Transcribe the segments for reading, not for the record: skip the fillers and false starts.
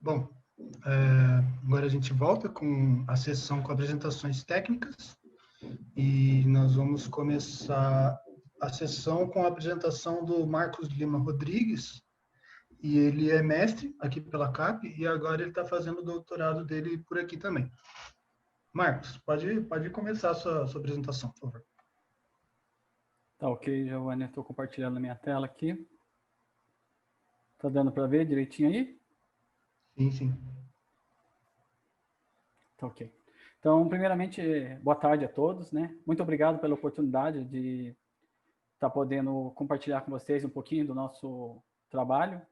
Bom, agora a gente volta com a sessão com apresentações técnicas e nós vamos começar a sessão com a apresentação do Marcos Lima Rodrigues, e ele é mestre aqui pela CAP e agora ele está fazendo o doutorado dele por aqui também. Marcos, pode começar a sua apresentação, por favor. Tá ok, Giovanni, estou compartilhando a minha tela aqui. Tá dando para ver direitinho aí? Sim, sim. Tá ok. Então, primeiramente, boa tarde a todos, né? Muito obrigado pela oportunidade de estar podendo compartilhar com vocês um pouquinho do nosso trabalho.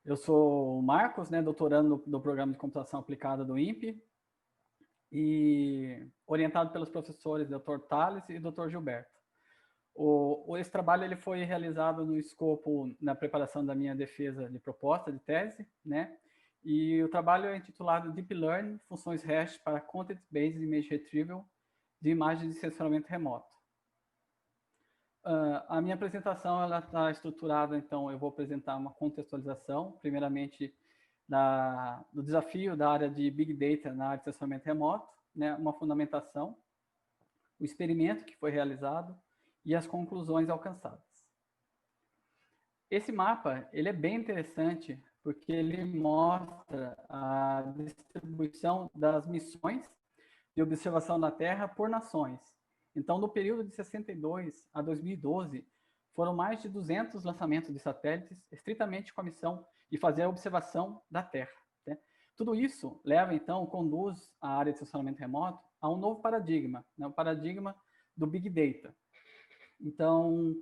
Eu sou o Marcos, né, doutorando do Programa de Computação Aplicada do INPE e orientado pelos professores Dr. Tales e Dr. Gilberto. Esse trabalho ele foi realizado no escopo, na preparação da minha defesa de proposta de tese, né? E o trabalho é intitulado Deep Learning, Funções REST para Content-Based Image Retrieval de Imagens de Sensoramento Remoto. A minha apresentação está estruturada, então eu vou apresentar uma contextualização, primeiramente do desafio da área de Big Data na área de sensoramento remoto, né? Uma fundamentação, o experimento que foi realizado e as conclusões alcançadas. Esse mapa ele é bem interessante porque ele mostra a distribuição das missões de observação da Terra por nações. Então, no período de 62 a 2012, foram mais de 200 lançamentos de satélites estritamente com a missão de fazer a observação da Terra, né? Tudo isso leva, então, conduz a área de sensoramento remoto a um novo paradigma, né? O paradigma do Big Data. Então,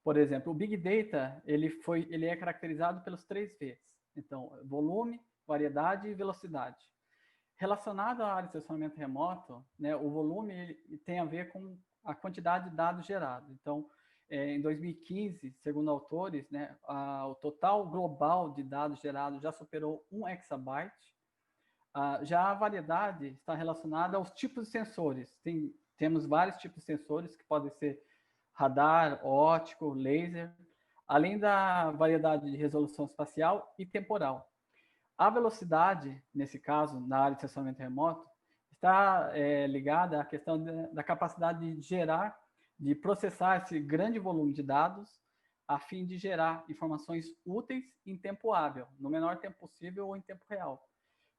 por exemplo, o Big Data ele é caracterizado pelos 3 Vs. Então, volume, variedade e velocidade. Relacionado à área de sensoramento remoto, né, o volume ele tem a ver com a quantidade de dados gerados. Então, em 2015, segundo autores, né, o total global de dados gerados já superou 1 exabyte. Já a variedade está relacionada aos tipos de sensores. Temos vários tipos de sensores que podem ser radar, óptico, laser, além da variedade de resolução espacial e temporal. A velocidade, nesse caso, na área de sensoramento remoto, está ligada à questão da capacidade de gerar, de processar esse grande volume de dados, a fim de gerar informações úteis em tempo hábil, no menor tempo possível ou em tempo real.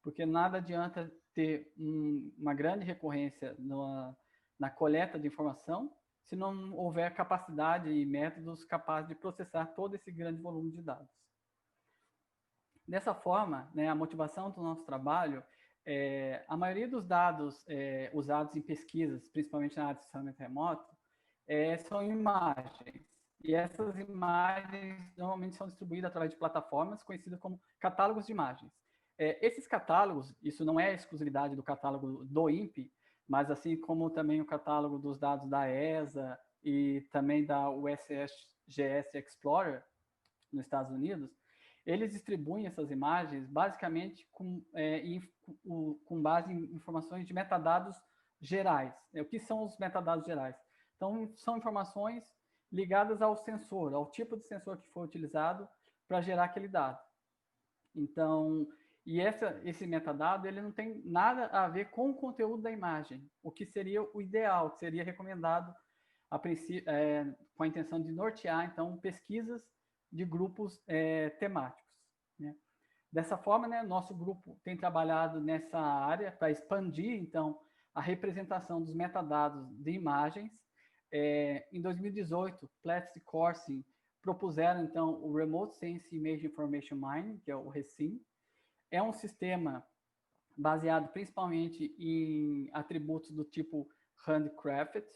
Porque nada adianta ter uma grande recorrência na coleta de informação se não houver capacidade e métodos capazes de processar todo esse grande volume de dados. Dessa forma, né, a motivação do nosso trabalho a maioria dos dados usados em pesquisas, principalmente na área de sensoramento remoto, são imagens. E essas imagens normalmente são distribuídas através de plataformas conhecidas como catálogos de imagens. Esses catálogos, isso não é exclusividade do catálogo do INPE, mas assim como também o catálogo dos dados da ESA e também da USGS Explorer, nos Estados Unidos, eles distribuem essas imagens basicamente com base em informações de metadados gerais. O que são os metadados gerais? Então, são informações ligadas ao sensor, ao tipo de sensor que foi utilizado para gerar aquele dado. Então, esse metadado ele não tem nada a ver com o conteúdo da imagem, o que seria o ideal, que seria recomendado com a intenção de nortear, então, pesquisas de grupos temáticos, né? Dessa forma, né, nosso grupo tem trabalhado nessa área para expandir, então, a representação dos metadados de imagens. Em 2018, Platts e Corsin propuseram, então, o Remote Sense Image Information Mining, que é o RESIM. É um sistema baseado principalmente em atributos do tipo handcrafted.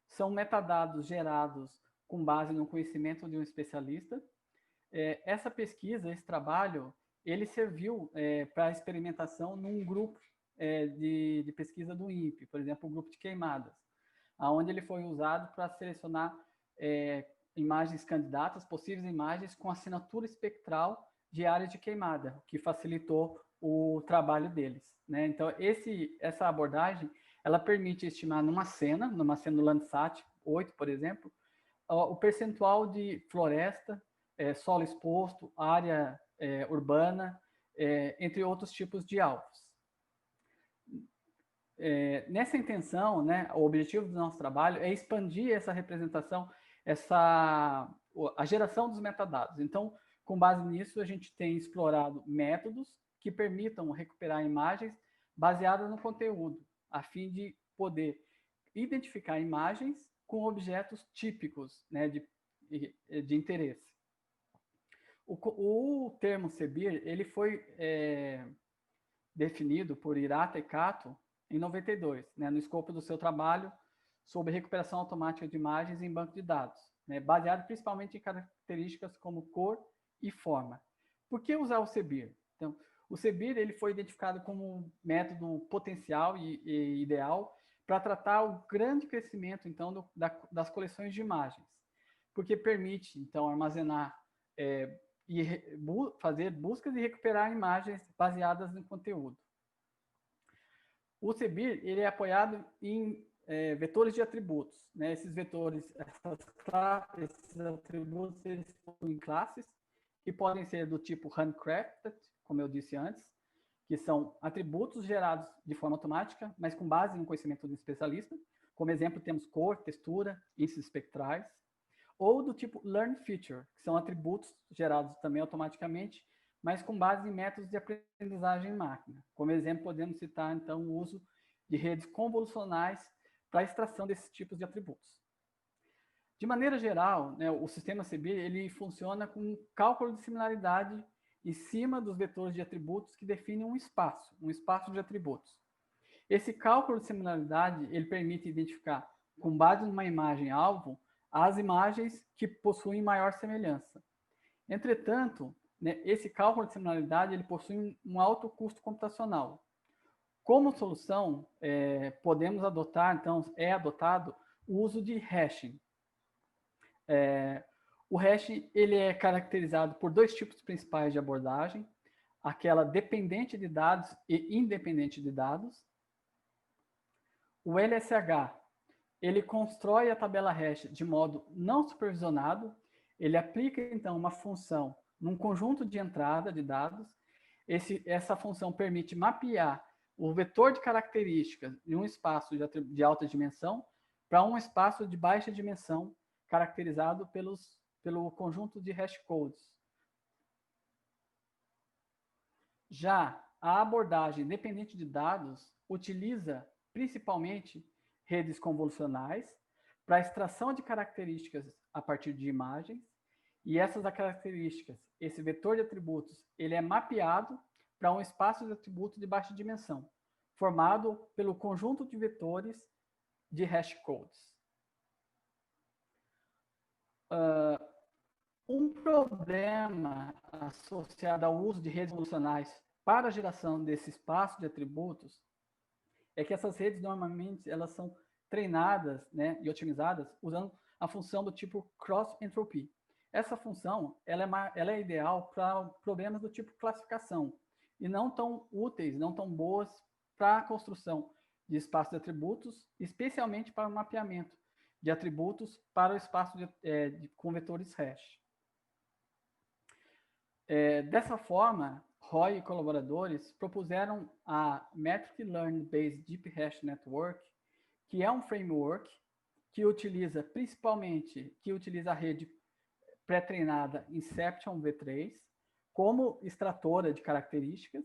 São metadados gerados com base no conhecimento de um especialista. Essa pesquisa, esse trabalho, ele serviu para experimentação num grupo de pesquisa do INPE, por exemplo, o grupo de queimadas, onde ele foi usado para selecionar imagens candidatas, possíveis imagens com assinatura espectral de áreas de queimada, o que facilitou o trabalho deles, né? Então, essa abordagem, ela permite estimar numa cena do Landsat 8, por exemplo, o percentual de floresta, solo exposto, área urbana, entre outros tipos de alvos. Nessa intenção, né, o objetivo do nosso trabalho é expandir essa representação, a geração dos metadados. Então, com base nisso, a gente tem explorado métodos que permitam recuperar imagens baseadas no conteúdo, a fim de poder identificar imagens com objetos típicos, né, de interesse. O termo CBIR, ele foi definido por Hirata e Kato em 92, né, no escopo do seu trabalho sobre recuperação automática de imagens em banco de dados, né, baseado principalmente em características como cor e forma. Por que usar o CBIR? Então, o CBIR ele foi identificado como um método potencial e ideal para tratar o grande crescimento então das coleções de imagens, porque permite então armazenar e fazer buscas e recuperar imagens baseadas no conteúdo. O CBIR ele é apoiado em vetores de atributos, né? Esses vetores, esses atributos, eles possuem classes que podem ser do tipo handcrafted, como eu disse antes, que são atributos gerados de forma automática, mas com base no conhecimento do especialista. Como exemplo, temos cor, textura, índices espectrais. Ou do tipo learn feature, que são atributos gerados também automaticamente, mas com base em métodos de aprendizagem em máquina. Como exemplo, podemos citar, então, o uso de redes convolucionais para a extração desses tipos de atributos. De maneira geral, né, o sistema CBIR ele funciona com um cálculo de similaridade em cima dos vetores de atributos que definem um espaço de atributos. Esse cálculo de similaridade ele permite identificar, com base numa imagem-alvo, as imagens que possuem maior semelhança. Entretanto, né, esse cálculo de similaridade ele possui um alto custo computacional. Como solução, podemos adotar, então, é adotado o uso de hashing. O hashing ele é caracterizado por dois tipos principais de abordagem, aquela dependente de dados e independente de dados. O LSH, ele constrói a tabela hash de modo não supervisionado, ele aplica, então, uma função num conjunto de entrada de dados. Essa função permite mapear o vetor de características de um espaço de alta dimensão para um espaço de baixa dimensão, caracterizado pelo conjunto de hashcodes. Já a abordagem dependente de dados utiliza principalmente redes convolucionais para extração de características a partir de imagens, e essas características, esse vetor de atributos, ele é mapeado para um espaço de atributo de baixa dimensão, formado pelo conjunto de vetores de hashcodes. Um problema associado ao uso de redes convolucionais para a geração desse espaço de atributos é que essas redes, normalmente, elas são treinadas, né, e otimizadas usando a função do tipo cross-entropy. Essa função ela é ideal para problemas do tipo classificação e não tão úteis, não tão boas para a construção de espaço de atributos, especialmente para o mapeamento de atributos para o espaço com vetores hash. Dessa forma, Roy e colaboradores propuseram a Metric Learned Based Deep Hash Network, que é um framework que utiliza a rede pré-treinada Inception V3 como extratora de características.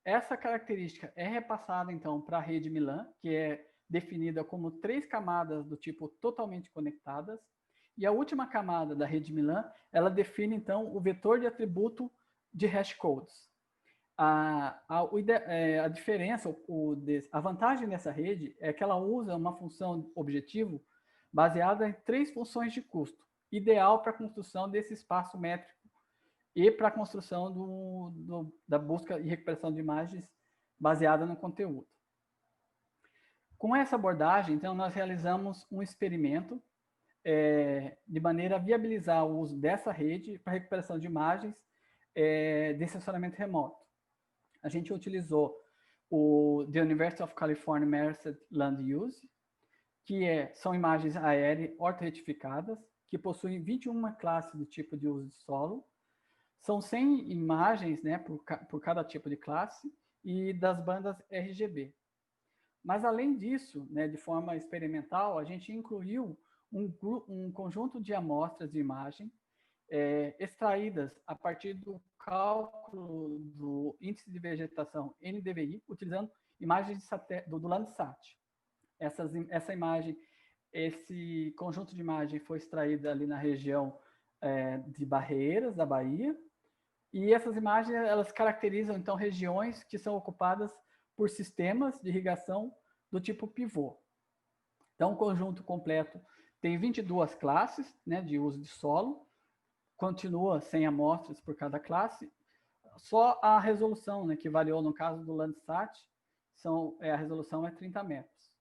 Essa característica é repassada, então, para a rede Milan, que é definida como 3 camadas do tipo totalmente conectadas, e a última camada da rede Milan, ela define, então, o vetor de atributo de hashcodes. A diferença, a vantagem dessa rede é que ela usa uma função objetivo baseada em 3 funções de custo, ideal para a construção desse espaço métrico e para a construção da busca e recuperação de imagens baseada no conteúdo. Com essa abordagem, então, nós realizamos um experimento de maneira a viabilizar o uso dessa rede para recuperação de imagens de sensoriamento remoto. A gente utilizou o The University of California Merced Land Use, que são imagens aéreas ortoretificadas, que possuem 21 classes do tipo de uso de solo, São 100 imagens, né, por cada tipo de classe e das bandas RGB. Mas, além disso, né, de forma experimental, a gente incluiu um conjunto de amostras de imagem extraídas a partir do cálculo do índice de vegetação NDVI, utilizando imagens do Landsat. Essa imagem, esse conjunto de imagem foi extraído ali na região de Barreiras, da Bahia, e essas imagens, elas caracterizam, então, regiões que são ocupadas por sistemas de irrigação do tipo pivô. Então, o conjunto completo tem 22 classes, né, de uso de solo, continua sem amostras por cada classe, só a resolução, né, que variou no caso do Landsat, a resolução é 30 metros.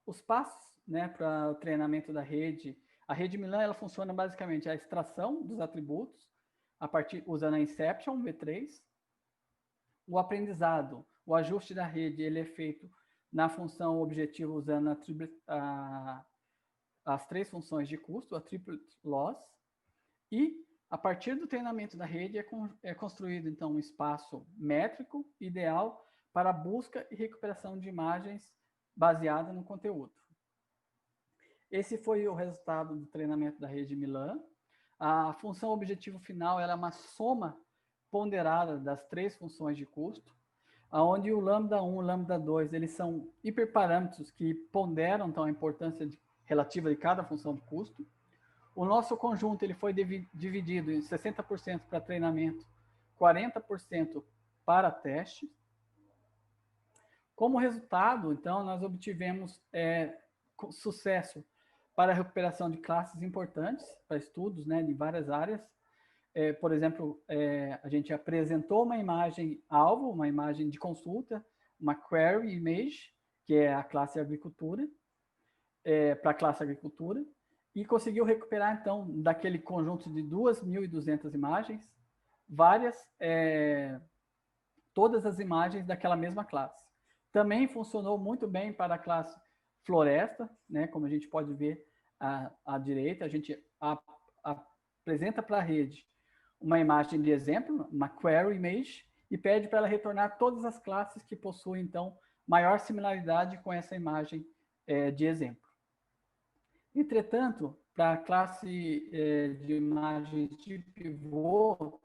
Os passos, né, para o treinamento da rede, a rede Milan, ela funciona basicamente a extração dos atributos, usando a Inception V3, o aprendizado, o ajuste da rede, ele é feito na função objetivo usando as 3 funções de custo, a triplet loss, e a partir do treinamento da rede é construído, então, um espaço métrico ideal para a busca e recuperação de imagens baseada no conteúdo. Esse foi o resultado do treinamento da rede Milan. A função objetivo final era uma soma ponderada das 3 funções de custo, onde o lambda 1 e o lambda 2 eles são hiperparâmetros que ponderam então, a importância relativa de cada função de custo. O nosso conjunto ele foi dividido em 60% para treinamento, 40% para teste. Como resultado, então, nós obtivemos sucesso para a recuperação de classes importantes, para estudos, né, de várias áreas. Por exemplo, a gente apresentou uma imagem-alvo, uma imagem de consulta, uma query image, que é a classe agricultura, para a classe agricultura, e conseguiu recuperar, então, daquele conjunto de 2.200 imagens, todas as imagens daquela mesma classe. Também funcionou muito bem para a classe floresta, né? Como a gente pode ver à direita, a gente apresenta para a rede uma imagem de exemplo, uma query image, e pede para ela retornar todas as classes que possuem, então, maior similaridade com essa imagem de exemplo. Entretanto, para a classe de imagens de pivô,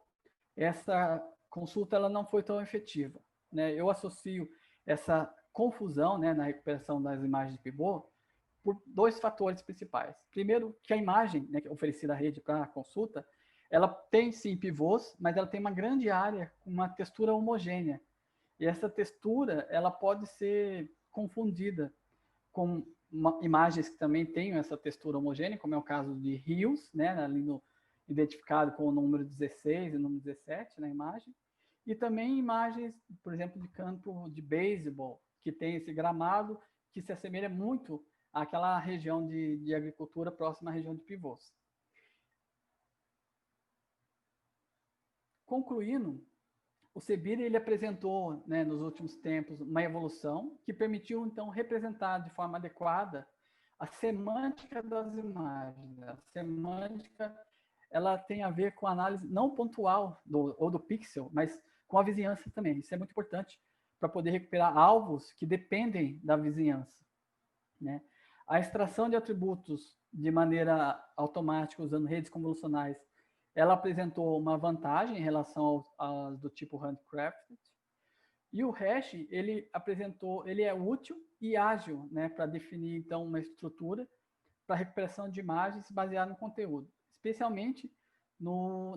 essa consulta ela não foi tão efetiva, né? Eu associo essa confusão, né, na recuperação das imagens de pivô por 2 fatores principais. Primeiro, que a imagem, né, oferecida à rede para a consulta, ela tem sim pivôs, mas ela tem uma grande área com uma textura homogênea. E essa textura ela pode ser confundida com imagens que também tenham essa textura homogênea, como é o caso de rios, né, ali identificado com o número 16 e o número 17 na imagem, e também imagens, por exemplo, de campo de beisebol, que tem esse gramado que se assemelha muito àquela região de agricultura próxima à região de pivôs. Concluindo, o CBIR ele apresentou, né, nos últimos tempos, uma evolução que permitiu, então, representar de forma adequada a semântica das imagens. A semântica ela tem a ver com a análise não pontual do pixel, mas com a vizinhança também. Isso é muito importante para poder recuperar alvos que dependem da vizinhança, né? A extração de atributos de maneira automática usando redes convolucionais, ela apresentou uma vantagem em relação aos do tipo handcrafted. E o hash, ele é útil e ágil, né, para definir então uma estrutura para recuperação de imagens baseada no conteúdo, especialmente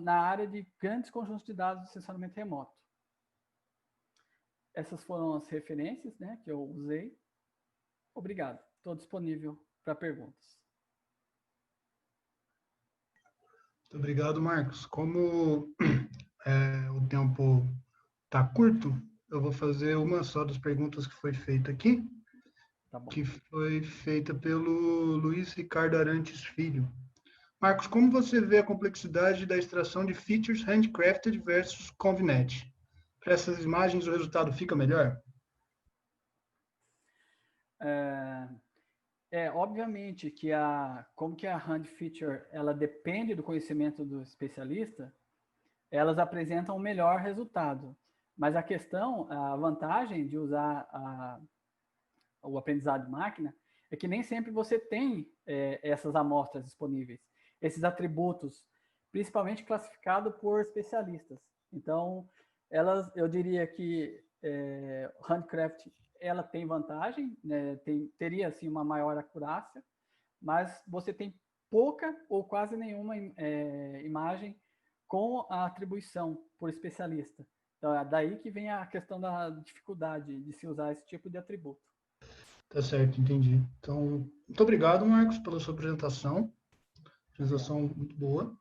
na área de grandes conjuntos de dados de sensoramento remoto. Essas foram as referências, né, que eu usei. Obrigado. Estou disponível para perguntas. Muito obrigado, Marcos. Como o tempo está curto, eu vou fazer uma só das perguntas que foi feita aqui, Tá bom. que foi feita pelo Luiz Ricardo Arantes Filho. Marcos, como você vê a complexidade da extração de features handcrafted versus ConvNet? Para essas imagens, o resultado fica melhor? Obviamente que como que a hand feature ela depende do conhecimento do especialista, elas apresentam o melhor resultado. Mas a vantagem de usar o aprendizado de máquina é que nem sempre você tem essas amostras disponíveis, esses atributos, principalmente classificados por especialistas. Então, eu diria que Handcraft ela tem vantagem, né? Teria assim uma maior acurácia, mas você tem pouca ou quase nenhuma imagem com a atribuição por especialista. Então, é daí que vem a questão da dificuldade de se usar esse tipo de atributo. Tá certo, entendi. Então, muito obrigado, Marcos, pela sua apresentação. Apresentação muito boa.